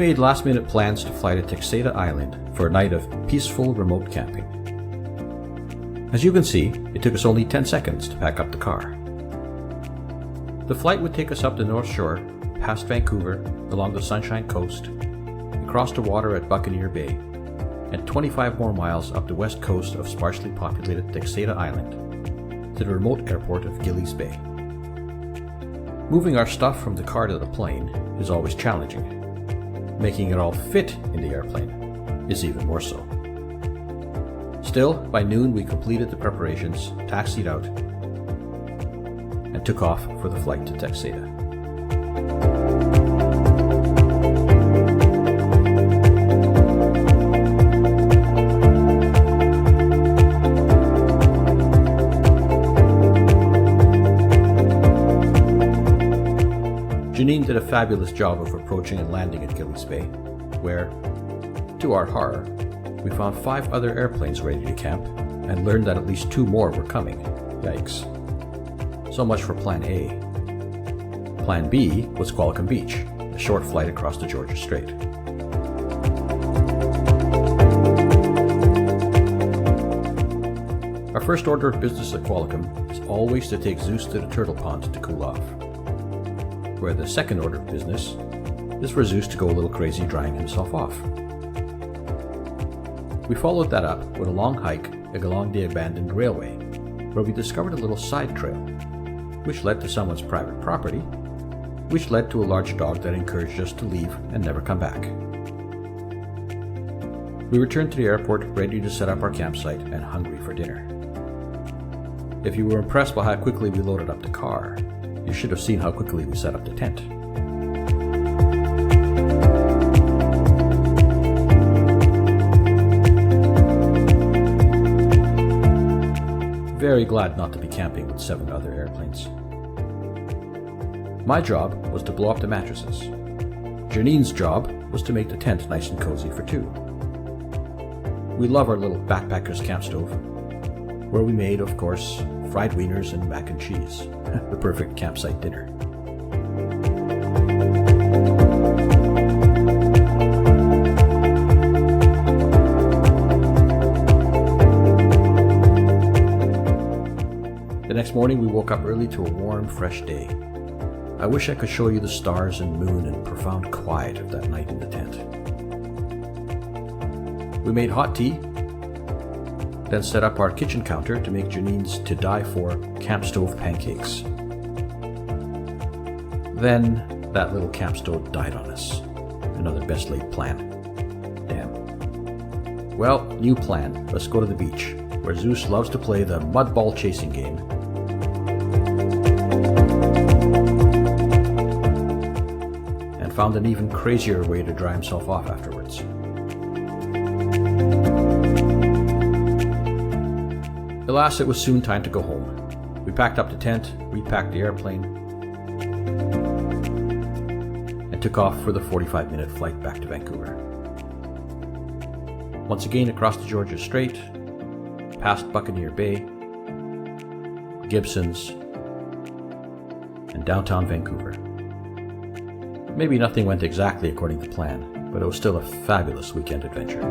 made last-minute plans to fly to Texada Island for a night of peaceful remote camping. As you can see, it took us only 10 seconds to pack up the car. The flight would take us up the North Shore, past Vancouver, along the Sunshine Coast, across the water at Buccaneer Bay, and 25 more miles up the west coast of sparsely populated Texada Island to the remote airport of Gillies Bay. Moving our stuff from the car to the plane is always challenging. Making it all fit in the airplane is even more so. Still, by noon we completed the preparations, taxied out, and took off for the flight to Texada. Janine did a fabulous job of approaching and landing at Gillies Bay, where, to our horror, we found 5 other airplanes ready to camp and learned that at least 2 more were coming. Yikes. So much for Plan A. Plan B was Qualicum Beach, a short flight across the Georgia Strait. Our first order of business at Qualicum is always to take Zeus to the turtle pond to cool off, where the second order of business is for Zeus to go a little crazy drying himself off. We followed that up with a long hike along the abandoned railway, where we discovered a little side trail, which led to someone's private property, which led to a large dog that encouraged us to leave and never come back. We returned to the airport ready to set up our campsite and hungry for dinner. If you were impressed by how quickly we loaded up the car, you should have seen how quickly we set up the tent. Very glad not to be camping with 7 other airplanes. My job was to blow up the mattresses. Janine's job was to make the tent nice and cozy for 2. We love our little backpacker's camp stove, where we made, of course, fried wieners and mac and cheese, the perfect campsite dinner. The next morning we woke up early to a warm, fresh day. I wish I could show you the stars and moon and profound quiet of that night in the tent. We made hot tea, then set up our kitchen counter to make Janine's to-die-for camp stove pancakes. Then that little camp stove died on us. Another best laid plan. Damn. Well, new plan. Let's go to the beach, where Zeus loves to play the mud ball chasing game. And found an even crazier way to dry himself off afterwards. Alas, it was soon time to go home. We packed up the tent, repacked the airplane, and took off for the 45-minute flight back to Vancouver. Once again across the Georgia Strait, past Buccaneer Bay, Gibsons, and downtown Vancouver. Maybe nothing went exactly according to plan, but it was still a fabulous weekend adventure.